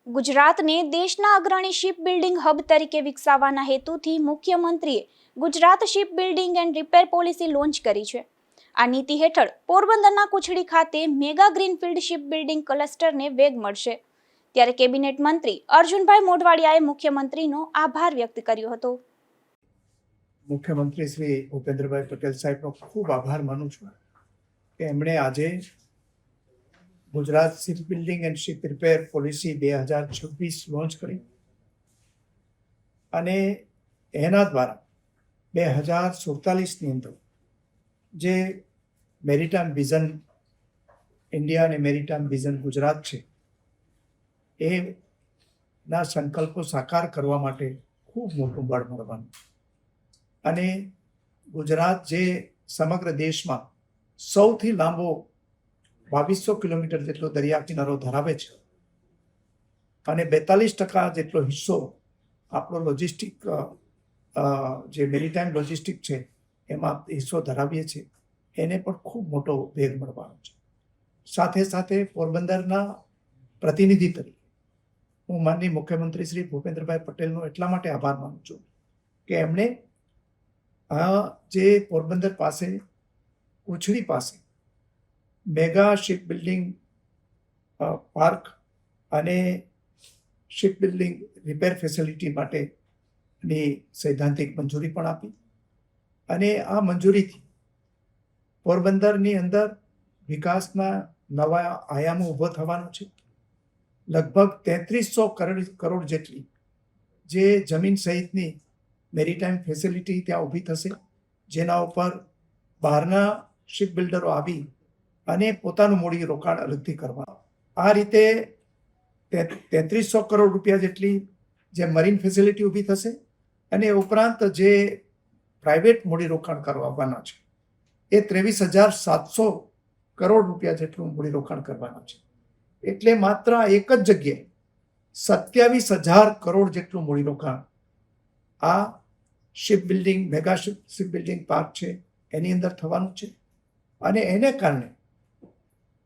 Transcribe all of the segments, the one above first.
ગુજરાતને દેશના અગ્રણી શિપ બિલ્ડિંગ હબ તરીકે વિકસાવવાના હેતુથી મુખ્યમંત્રીએ Gujarat ship building and repair policy launch કરી છે। આ નીતિ હેઠળ પોરબંદરના કુછડી ખાતે મેગા ગ્રીનફિલ્ડ શિપ બિલ્ડિંગ ક્લસ્ટરને વેગ મળશે। ત્યારે કેબિનેટ મંત્રી અર્જુનભાઈ મોઢવાડિયાએ મુખ્યમંત્રીનો આભાર વ્યક્ત કર્યો હતો। મુખ્યમંત્રી શ્રી ભૂપેન્દ્રભાઈ પટેલ સાહેબનો ખૂબ આભાર માનું છું કે એમણે આજે Gujarat ship building and ship repair policy 2026 launch કરી અને એના દ્વારા 2047ની અંદર જે મેરીટાઈમ વિઝન ઇન્ડિયા અને મેરીટાઈમ વિઝન ગુજરાત છે એના સંકલ્પો સાકાર કરવા માટે ખૂબ મોટું બળ મળવાનું અને ગુજરાત જે સમગ્ર દેશમાં સૌથી લાંબો 2200 કિલોમીટર જેટલો દરિયા કિનારો ધરાવે છે અને 42% જેટલો હિસ્સો આપણો લોજિસ્ટિક જે મેરીટાઈમ લોજિસ્ટિક છે એમાં હિસ્સો ધરાવીએ છીએ, એને પણ ખૂબ મોટો વેગ મળવાનો છે। સાથે સાથે પોરબંદરના પ્રતિનિધિ તરીકે હું માનનીય મુખ્યમંત્રી શ્રી ભૂપેન્દ્રભાઈ પટેલનો એટલા માટે આભાર માનું છું કે એમણે જે પોરબંદર પાસે કુછડી પાસે મેગા શિપ બિલ્ડિંગ પાર્ક અને શિપ બિલ્ડિંગ રિપેર ફેસિલિટી માટેની સૈદ્ધાંતિક મંજૂરી પણ આપી અને આ મંજૂરીથી પોરબંદરની અંદર વિકાસના નવા આયામો ઊભો થવાનો છે। લગભગ 3300 કરોડ જેટલી જે જમીન સહિતની મેરીટાઈમ ફેસિલિટી ત્યાં ઊભી થશે, જેના ઉપર બહારના શિપ બિલ્ડરો આવી અને પોતાનું મૂડી રોકાણ અલગથી કરવા। આ રીતે 3300 કરોડ રૂપિયા જેટલી જે મરીન ફેસિલિટી ઊભી થશે અને ઉપરાંત જે પ્રાઇવેટ મૂડી રોકાણ કરવાના છે એ 23,700 કરોડ રૂપિયા જેટલું મૂડી રોકાણ કરવાના છે। એટલે માત્ર એક જ જગ્યાએ 27,000 કરોડ જેટલું મૂડી રોકાણ આ ship building mega ship building park છે એની અંદર થવાનું છે અને એને કારણે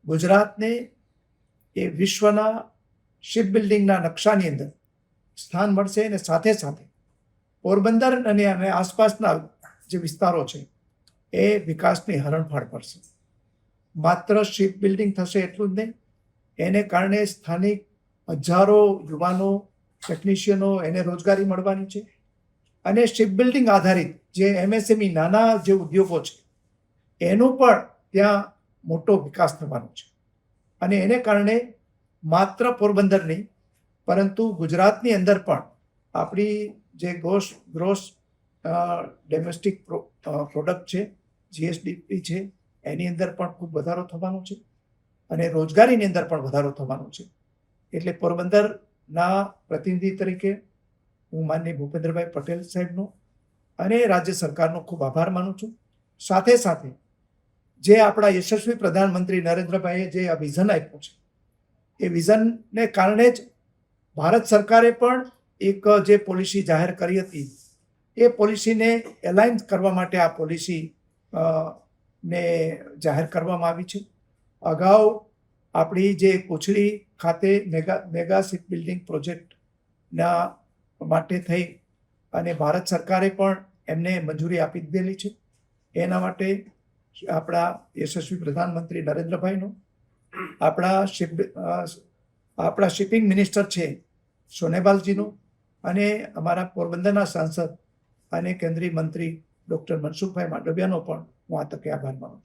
ગુજરાતને એ વિશ્વના શિપ બિલ્ડિંગના નકશાની અંદર સ્થાન મળશે અને સાથે સાથે પોરબંદર અને આસપાસના જે વિસ્તારો છે એ વિકાસની હરણફાળ પડશે। માત્ર શિપ બિલ્ડિંગ થશે એટલું જ નહીં, એને કારણે સ્થાનિક હજારો યુવાનો ટેકનિશિયનો એને રોજગારી મળવાની છે અને શિપ બિલ્ડિંગ આધારિત જે MSME નાના જે ઉદ્યોગો છે એનું પણ ત્યાં મોટો વિકાસ થવાનો છે અને એને કારણે માત્ર પોરબંદર નહીં પરંતુ ગુજરાતની અંદર પણ આપણી જે ગ્રોસ ડોમેસ્ટિક પ્રોડક્ટ છે GSDP છે એની અંદર પણ ખૂબ વધારો થવાનો છે અને રોજગારીની અંદર પણ વધારો થવાનો છે। એટલે પોરબંદરના પ્રતિનિધિ તરીકે હું માનનીય ભૂપેન્દ્રભાઈ પટેલ સાહેબનો અને રાજ્ય સરકારનો ખૂબ આભાર માનું છું। સાથે સાથે જે આપણા યશસ્વી પ્રધાનમંત્રી નરેન્દ્રભાઈએ જે આ વિઝન આપ્યું છે એ વિઝનને કારણે જ ભારત સરકારે પણ એક જે પોલિસી જાહેર કરી હતી એ પોલિસીને એલાઇન કરવા માટે આ પોલિસી ને જાહેર કરવામાં આવી છે। અગાઉ આપણી જે કુછડી ખાતે મેગા શિપ બિલ્ડિંગ પ્રોજેક્ટના માટે થઈ અને ભારત સરકારે પણ એમને મંજૂરી આપી દીધેલી છે। એના માટે આપણા યશસ્વી પ્રધાનમંત્રી નરેન્દ્રભાઈનો, આપણા શિપિંગ મિનિસ્ટર છે સોનેવાલજીનો અને અમારા પોરબંદરના સાંસદ અને કેન્દ્રીય મંત્રી ડૉક્ટર મનસુખભાઈ માંડવિયાનો પણ હું આ તકે આભાર માનું છું।